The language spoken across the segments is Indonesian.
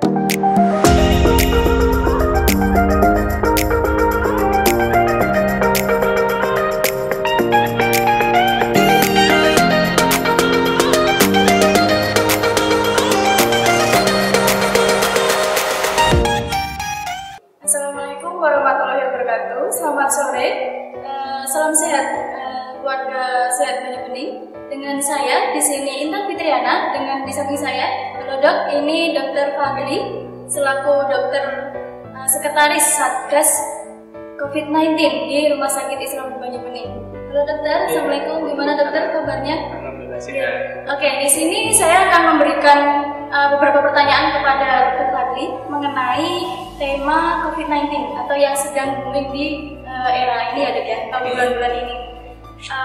Assalamualaikum warahmatullahi wabarakatuh. Selamat sore, salam sehat keluarga sehat banyak bening. Dengan saya di sini Intan Fitriana, dengan di samping saya, halo dok, ini Dr. Fadli selaku dokter sekretaris Satgas COVID-19 di Rumah Sakit Islam Banyak Bening. Halo dokter, assalamualaikum. Gimana dokter kabarnya? Alhamdulillah sehat. Oke, di sini saya akan memberikan beberapa pertanyaan kepada Dr. Fadli mengenai tema COVID-19 atau yang sedang booming di era ini ya dok ya, atau bulan-bulan ini.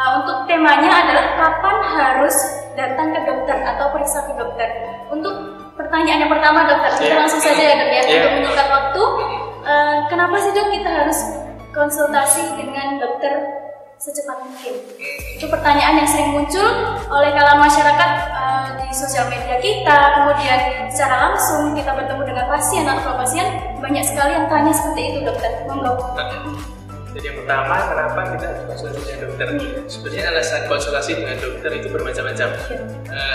Untuk temanya adalah kapan harus datang ke dokter atau periksa ke dokter. Untuk pertanyaan yang pertama dokter, kita langsung saja ya dok ya, untuk menyingkat waktu. Kenapa sih dok kita harus konsultasi dengan dokter secepat mungkin? Itu pertanyaan yang sering muncul oleh kalangan masyarakat di sosial media kita, kemudian secara langsung kita bertemu dengan pasien atau pasien, banyak sekali yang tanya seperti itu dokter. Monggo. Jadi yang pertama, kenapa kita harus konsultasi dengan dokter? Sebenarnya alasan konsultasi dengan dokter itu bermacam-macam.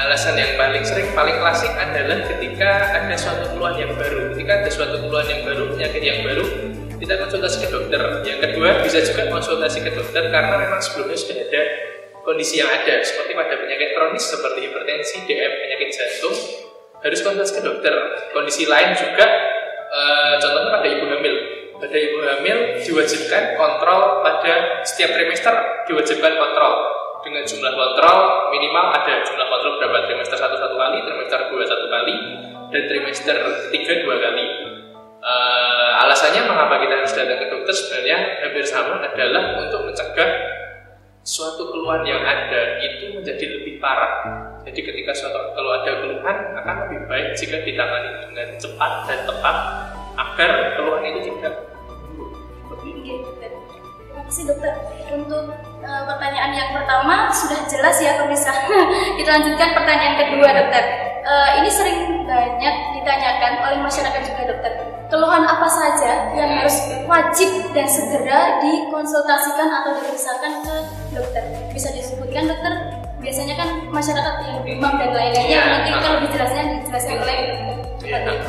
Alasan yang paling sering, paling klasik adalah ketika ada suatu keluhan yang baru. Ketika ada suatu keluhan yang baru, penyakit yang baru, kita konsultasi ke dokter. Yang kedua, bisa juga konsultasi ke dokter karena memang sebelumnya sudah ada kondisi yang ada, seperti pada penyakit kronis seperti hipertensi, DM, penyakit jantung, harus konsultasi ke dokter. Kondisi lain juga, contohnya pada ibu hamil. Pada ibu hamil diwajibkan kontrol pada setiap trimester, diwajibkan kontrol dengan jumlah kontrol minimal ada jumlah kontrol berapa, trimester 1 kali, trimester 2 1 kali, dan trimester 3 2 kali. Alasannya mengapa kita harus datang ke dokter sebenarnya hampir sama, adalah untuk mencegah suatu keluhan yang ada itu menjadi lebih parah. Jadi ketika kalau ada keluhan akan lebih baik jika ditangani dengan cepat dan tepat agar keluhan itu tidak. Terima kasih dokter. Untuk pertanyaan yang pertama sudah jelas ya pemirsa. Kita lanjutkan pertanyaan kedua dokter. Ini sering banyak ditanyakan oleh masyarakat juga dokter. Keluhan apa saja yang harus wajib dan segera dikonsultasikan atau diperiksakan ke dokter? Bisa disebutkan dokter? Biasanya kan masyarakat yang demam dan lain-lainnya, nanti kalau lebih jelasnya dijelaskan oleh dokter.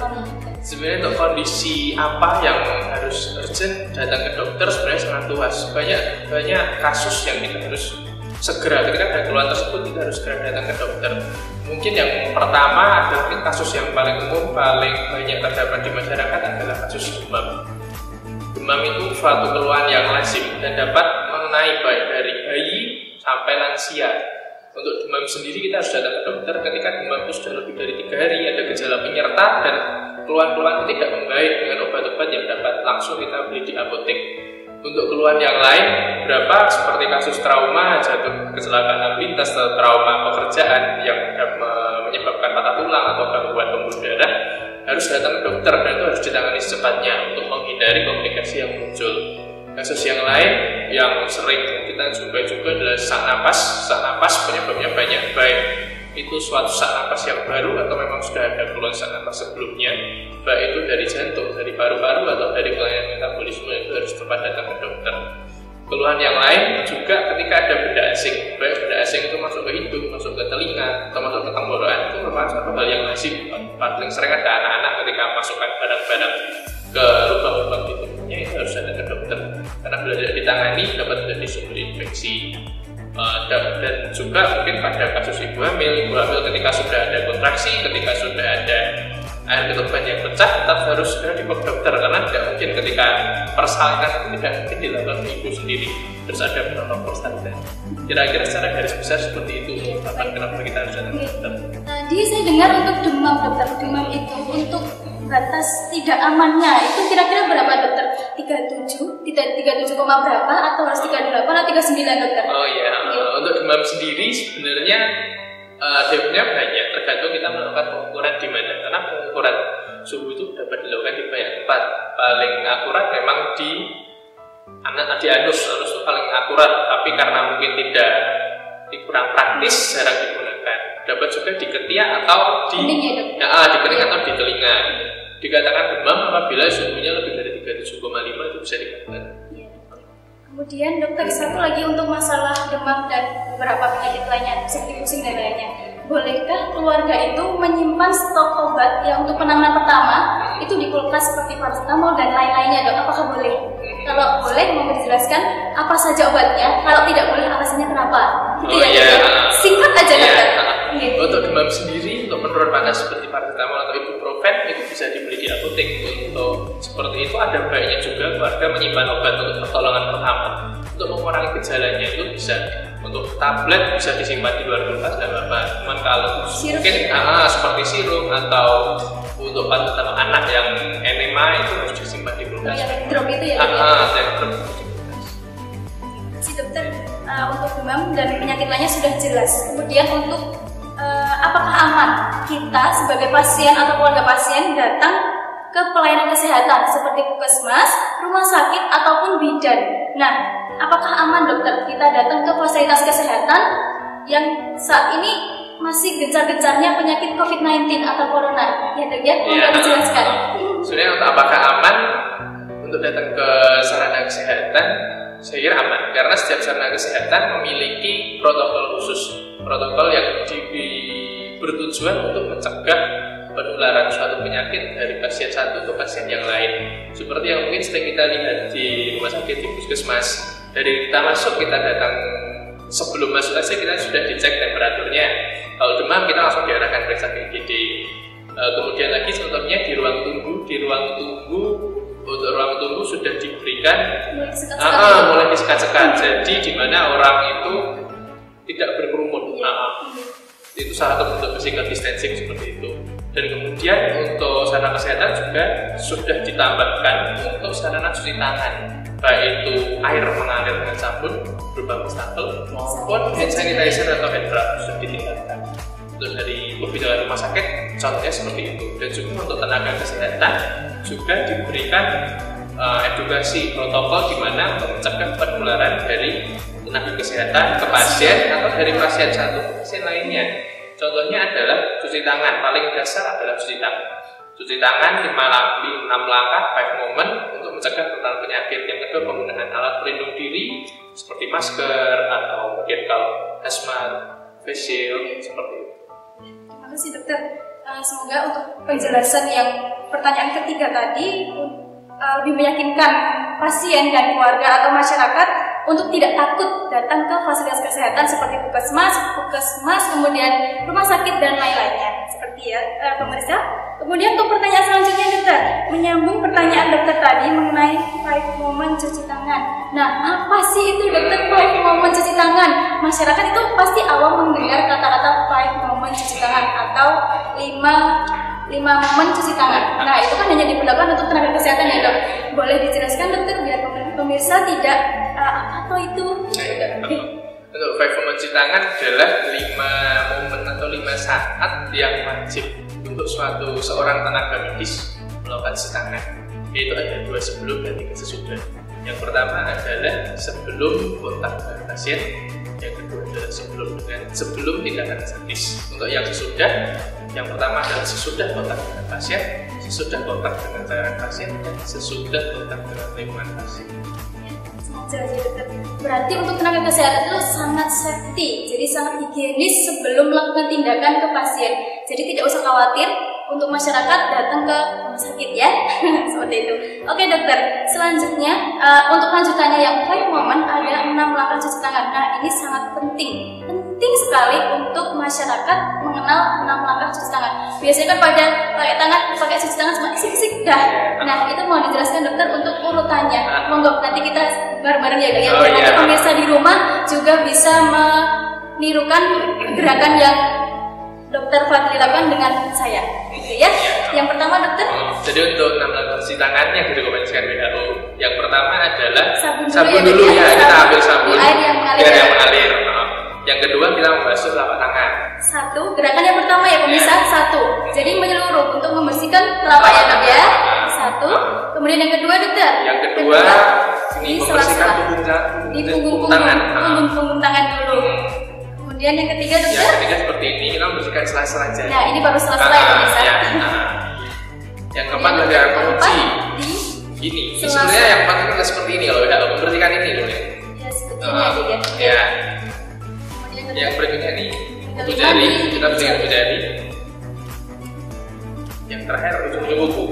Sebenarnya untuk kondisi apa yang harus urgent datang ke dokter sebenarnya sangat luas. Banyak kasus yang kita harus segera, ketika ada keluhan tersebut kita harus segera datang ke dokter. Mungkin yang pertama adalah kasus yang paling umum, paling banyak terdapat di masyarakat adalah kasus demam. Demam itu suatu keluhan yang lazim dan dapat mengenai baik dari bayi sampai lansia. Untuk demam sendiri kita harus datang ke dokter ketika demam itu sudah lebih dari 3 hari, ada gejala penyerta dan keluhan-keluhan itu tidak membaik dengan obat-obat yang dapat langsung kita beli di apotek. Untuk keluhan yang lain, beberapa seperti kasus trauma, jatuh kecelakaan lalu lintas, trauma pekerjaan yang menyebabkan patah tulang atau gangguan pembuluh darah, harus datang ke dokter dan itu harus ditangani secepatnya untuk menghindari komplikasi yang muncul. Kasus yang lain yang sering kita jumpai juga adalah sesak napas. Sesak napas penyebabnya banyak, baik itu suatu sesak napas yang baru atau memang sudah ada keluhan sesak napas sebelumnya, baik itu dari jantung, dari paru-paru atau dari kelainan metabolisme, itu harus cepat datang ke dokter. Keluhan yang lain juga ketika ada benda asing, baik benda asing itu masuk ke hidung, masuk ke telinga, atau masuk ke tenggorokan, itu merupakan suatu hal yang lazim. Paling sering ada anak-anak ketika masukkan barang-barang ke lubang-lubang di tubuhnya, itu harus datang ke dokter karena bila tidak ditangani dapat menjadi sumber infeksi. Dan juga mungkin pada kasus ibu hamil ketika sudah ada kontraksi, ketika sudah ada air ketuban yang pecah, tetap harus segera dibawa ke dokter karena tidak mungkin ketika persalinan itu tidak mungkin dilakukan ibu sendiri, terus ada penonton persalinan. Kira-kira secara garis besar seperti itu kenapa kita harus datang ke dokter. Tadi saya dengar untuk demam dokter, demam itu untuk batas tidak amannya itu kira-kira berapa dokter? 37 berapa atau harus 38 atau 39 dokter? Oh iya, untuk demam sendiri sebenarnya tipsnya banyak, tergantung kita melakukan pengukuran di mana. Karena pengukuran suhu itu dapat dilakukan di banyak tempat. Paling akurat memang di anus itu paling akurat, tapi karena mungkin kurang praktis, jarang digunakan. dapat juga di ketiak atau di di kening atau di telinga. Dikatakan demam apabila suhunya lebih dari 37,5 itu bisa dikatakan. Kemudian dokter, satu lagi untuk masalah demam dan beberapa penyakit lainnya seperti pusing dan lainnya. Bolehkah keluarga itu menyimpan stok obat yang untuk penanganan pertama itu di kulkas seperti paracetamol dan lain-lainnya, dok? Apakah boleh? Kalau boleh, mau dijelaskan apa saja obatnya. Kalau tidak boleh, alasannya kenapa? Gitu singkat aja, dokter. Untuk demam sendiri, untuk penurun panas seperti paracetamol atau ibuprofen itu bisa dibeli di apotek. Untuk seperti itu ada baiknya juga keluarga menyimpan obat untuk pertolongan pertama untuk mengurangi gejalanya. Itu bisa untuk tablet bisa disimpan di luar kulkas dan apa. Cuman kalau mungkin seperti sirup atau untuk paracetamol anak yang enema itu harus disimpan di kulkas. Drop itu ya? Drop. Si dokter, untuk demam dan penyakit lainnya sudah jelas. Kemudian untuk apakah aman kita sebagai pasien atau keluarga pasien datang ke pelayanan kesehatan seperti puskesmas, rumah sakit ataupun bidan? Nah, apakah aman dokter kita datang ke fasilitas kesehatan yang saat ini masih gencar-gencarnya penyakit COVID-19 atau corona? Ya dok ya, mau dijelaskan. Sebenarnya untuk apakah aman untuk datang ke sarana kesehatan, saya kira aman karena setiap sarana kesehatan memiliki protokol khusus, protokol yang bertujuan untuk mencegah penularan suatu penyakit dari pasien satu ke pasien yang lain. Seperti yang mungkin sering kita lihat di rumah sakit, di puskesmas. Dari kita masuk, kita datang sebelum masuk aja kita sudah dicek temperaturnya. Kalau demam kita langsung diarahkan periksa ke IGD. Kemudian lagi contohnya di ruang tunggu untuk ruang tunggu sudah diberikan mulai disekat-sekat. Jadi di mana orang itu tidak berkerumun. Itu salah satu bentuk physical distancing seperti itu. Dan kemudian untuk sarana kesehatan juga sudah ditambahkan untuk sarana cuci tangan, baik itu air mengalir dengan sabun berupa wastafel maupun hand sanitizer atau hand rub sudah ditinggalkan. Untuk dari beberapa rumah sakit contohnya seperti itu. Dan juga untuk tenaga kesehatan juga diberikan edukasi protokol di mana untuk mencegah penularan dari tenaga kesehatan ke pasien atau dari pasien satu ke pasien lainnya. Contohnya adalah cuci tangan, paling dasar adalah cuci tangan. Cuci tangan 6 langkah, 5 moment untuk mencegah penularan penyakit. Yang kedua, penggunaan alat pelindung diri seperti masker atau mungkin kalau hazmat, face shield seperti itu. Terima kasih dokter. Semoga untuk penjelasan yang pertanyaan ketiga tadi lebih meyakinkan pasien dan keluarga atau masyarakat untuk tidak takut datang ke fasilitas kesehatan seperti puskesmas, kemudian rumah sakit dan lain-lainnya. Seperti ya, pemirsa. Kemudian untuk pertanyaan selanjutnya dokter, menyambung pertanyaan dokter tadi mengenai 5 moment cuci tangan. Nah, apa sih itu dokter 5 moment cuci tangan? Masyarakat itu pasti awam mendengar kata-kata 5 moment cuci tangan atau 5 momen cuci tangan. Nah, itu kan hanya diperlakukan untuk tenaga kesehatan ya dok. Boleh dijelaskan dokter biar pemirsa tidak atau itu? Untuk 5 momen cuci tangan adalah 5 momen atau 5 saat yang wajib untuk seorang tenaga medis melakukan cuci tangan. Yaitu ada 2 sebelum dan 3 sesudah. Yang pertama adalah sebelum kontak dengan pasien. Yang kedua adalah sebelum tindakan medis. Untuk yang sesudah, yang pertama adalah sesudah kontak dengan pasien, sesudah kontak dengan cairan pasien, dan sesudah kontak dengan lingkungan pasien. Berarti untuk tenaga kesehatan itu sangat safety, jadi sangat higienis sebelum melakukan tindakan ke pasien. Jadi tidak usah khawatir untuk masyarakat datang ke rumah sakit ya. Seperti itu. Oke dokter, selanjutnya untuk lanjutannya yang 5 moment ada 6 langkah cuci tangan. Nah, ini sangat penting sekali untuk masyarakat mengenal 6 langkah cuci tangan. Biasanya kan pada pakai cuci tangan cuma sik-sik dah. Nah, itu mau dijelaskan dokter untuk urutannya. Monggo nanti kita bareng-bareng ya dok ya. Nanti pemirsa di rumah juga bisa menirukan gerakan yang Dokter Fadli lakukan dengan saya, gitu ya. Yang pertama dokter. Jadi untuk 6 langkah cuci tangan yang direkomendasikan WHO, yang pertama adalah sabun dulu ya. Kita ambil sabun, air yang mengalir. Yang kedua kita membasuh telapak tangan. Satu, gerakan yang pertama ya pemirsa, satu. Jadi menyeluruh untuk membersihkan telapak ya dok ya. Satu. Kemudian yang kedua dokter. Yang kedua ini membersihkan punggung tangan. Punggung tangan dulu. Kemudian yang ketiga dokter? Yang ketiga seperti ini, kita membersihkan sela-sela janin. Nah ini baru sela-sela ya pemirsa. Yang keempat adalah menguji. Ini sebenarnya yang penting adalah seperti ini, kalau tidak membersihkan ini loh ya. Ya sebetulnya ya. Ya. Yang berikutnya nih, kuku jari, kita bersihkan kuku jari. Yang terakhir ujung-ujung kuku.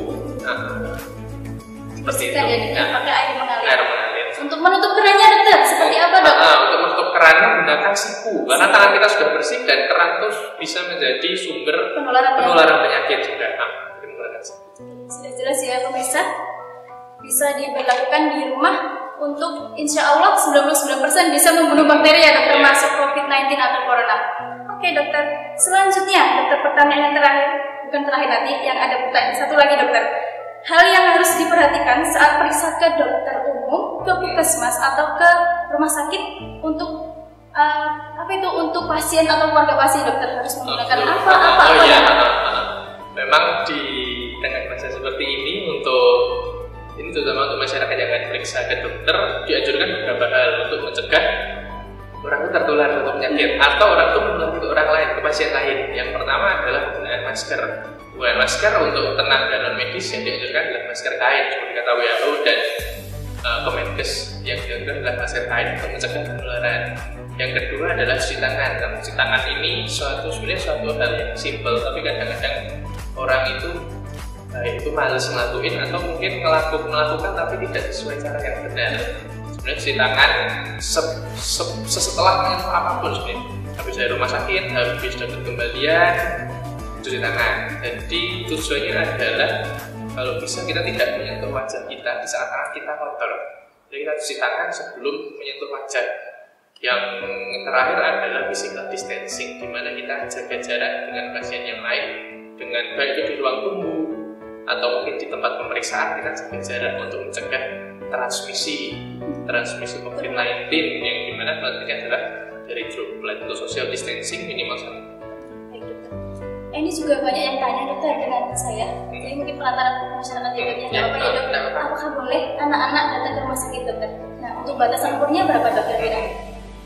Seperti itu. Pakai air mengalir. Air mengalir. Untuk menutup kerannya dokter, seperti apa dok? Untuk menutup kerannya gunakan siku, karena tangan kita sudah bersih dan keran itu bisa menjadi sumber penularan penyakit juga. Sudah jelas ya pemirsa, bisa diberlakukan di rumah untuk insya Allah 99% bisa membunuh bakteri ya dokter, masuk COVID-19 atau Corona. Oke dokter, selanjutnya dokter pertanyaan yang terakhir, bukan terakhir nanti, yang ada pertanyaan satu lagi dokter. Hal yang harus diperhatikan saat periksa ke dokter umum, ke puskesmas atau ke rumah sakit untuk untuk pasien atau keluarga pasien dokter harus menggunakan apa? Memang dengan masa seperti ini terutama untuk masyarakat yang akan periksa ke dokter dianjurkan beberapa hal untuk mencegah orang itu tertular suatu penyakit atau orang itu menular ke orang lain, ke pasien lain. Yang pertama adalah penggunaan masker. Penggunaan masker untuk tenaga dan non medis yang dianjurkan adalah masker kain seperti kata WHO dan Kemenkes. Yang dianjurkan adalah masker kain untuk mencegah penularan. Yang kedua adalah cuci tangan. Karena cuci tangan ini sebenarnya suatu hal yang simpel, tapi kadang-kadang orang itu malas ngelakuin atau mungkin melakukan tapi tidak sesuai cara yang benar. Sebenarnya cuci tangan setelah menyentuh apapun sebenarnya. Habis dari rumah sakit, habis dapat kembalian, cuci tangan. Jadi tujuannya adalah kalau bisa kita tidak menyentuh wajah kita di saat tangan kita kotor. Jadi kita cuci tangan sebelum menyentuh wajah. Yang terakhir adalah physical distancing, di mana kita jaga jarak dengan pasien yang lain, dengan baik itu di ruang tunggu atau mungkin di tempat pemeriksaan kita jaga jarak untuk mencegah transmisi COVID-19 yang dimana nantinya adalah dari droplet. Untuk social distancing minimal 1. Ini juga banyak yang tanya dokter dengan saya. Jadi mungkin pelantaran masyarakat jawabnya nggak apa-apa ya dok. Apakah boleh anak-anak datang ke rumah sakit dokter? Nah untuk batasan umurnya berapa dokter?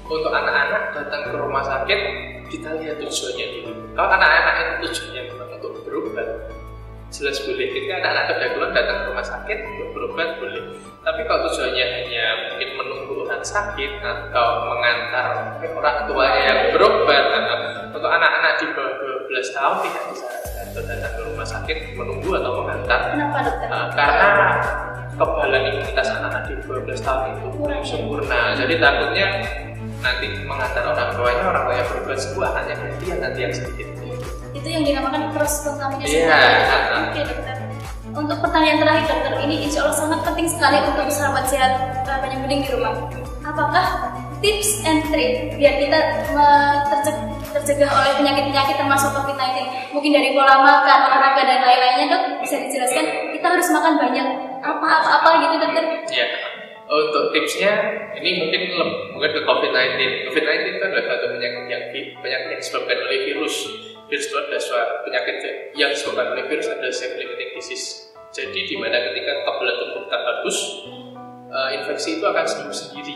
Untuk anak-anak datang ke rumah sakit kita lihat tujuannya dulu. Kalau anak-anak itu tujuannya untuk berobat, jelas boleh. Ketika anak-anak kedaluan datang ke rumah sakit untuk berobat boleh. Tapi kalau tujuannya hanya mungkin menunggu orang sakit atau mengantar orang tua yang berobat, untuk anak-anak di bawah 12 tahun tidak bisa datang ke rumah sakit menunggu atau mengantar. Kenapa dokter? Karena kekebalan imunitas anak-anak di 12 tahun itu kurang sempurna. Jadi takutnya nanti mengantar orang tuanya berobat sembuh, anaknya gantian nanti yang sedikit. Itu yang dinamakan cross contamination. Iya. Oke dokter. Untuk pertanyaan terakhir dokter, ini insya Allah sangat penting sekali untuk sahabat sehat penyembuding di rumah. Apakah tips and trick biar kita tercegah oleh penyakit-penyakit termasuk COVID-19? Mungkin dari pola makan, olahraga dan lain-lainnya dok, bisa dijelaskan? Kita harus makan banyak apa gitu dokter? Iya. Untuk tipsnya ini mungkin ke COVID-19. COVID-19 itu adalah satu penyakit yang disebabkan oleh virus. Virus itu adalah suatu penyakit yang disebabkan oleh virus, adalah self-limiting disease. Jadi di mana ketika kekebalan tubuh kita bagus, infeksi itu akan sembuh sendiri.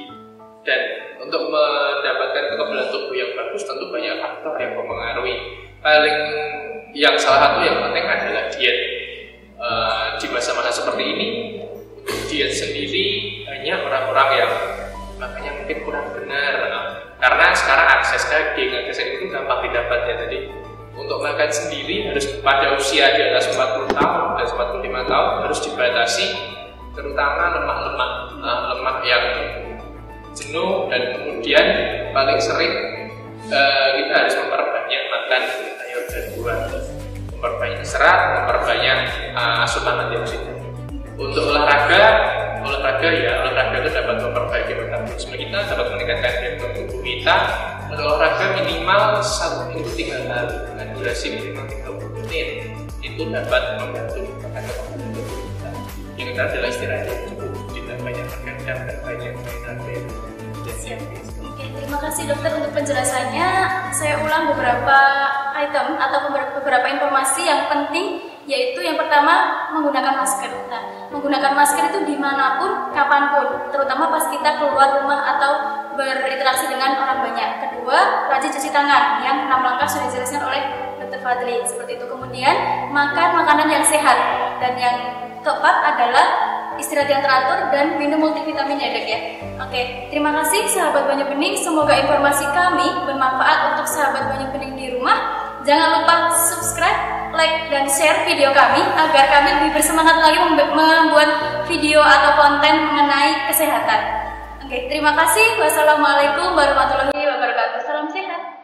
Dan untuk mendapatkan kekebalan tubuh yang bagus tentu banyak faktor yang mempengaruhi. Salah satu yang penting adalah diet. Di masa-masa seperti ini, diet sendiri hanya orang-orang yang makanya mungkin kurang benar. Karena sekarang akses itu gampang didapat ya. Jadi untuk makan sendiri harus pada usia di atas 40 tahun dan 45 tahun harus dibatasi, terutama lemak yang jenuh, dan kemudian paling sering kita harus memperbanyak makan sayur dan buah, memperbanyak serat, memperbanyak asupan antioksidan. Untuk olahraga itu dapat memperbaiki metabolisme kita, dapat meningkatkan daya tahan tubuh kita. Untuk olahraga minimal 1 minggu 3 kali dengan durasi minimal 30 menit itu dapat membantu meningkatkan kekebalan tubuh kita. Yang kita adalah istirahat yang cukup, tidak banyak bergadang dan banyak mainan baru. Oke, terima kasih dokter untuk penjelasannya. Saya ulang beberapa item atau beberapa informasi yang penting yaitu yang pertama menggunakan masker. Nah, menggunakan masker itu dimanapun, kapanpun, terutama pas kita keluar rumah atau berinteraksi dengan orang banyak. Kedua, rajin cuci tangan, yang 6 langkah sudah dijelaskan oleh Dr. Fadli, seperti itu. Kemudian makan makanan yang sehat, dan yang keempat adalah istirahat yang teratur dan minum multivitamin ya dok ya. Oke, terima kasih sahabat Banyu Bening. Semoga informasi kami bermanfaat untuk sahabat Banyu Bening di rumah. Jangan lupa subscribe, like, dan share video kami agar kami lebih bersemangat lagi membuat video atau konten mengenai kesehatan. Oke, terima kasih. Wassalamualaikum warahmatullahi wabarakatuh. Salam sehat.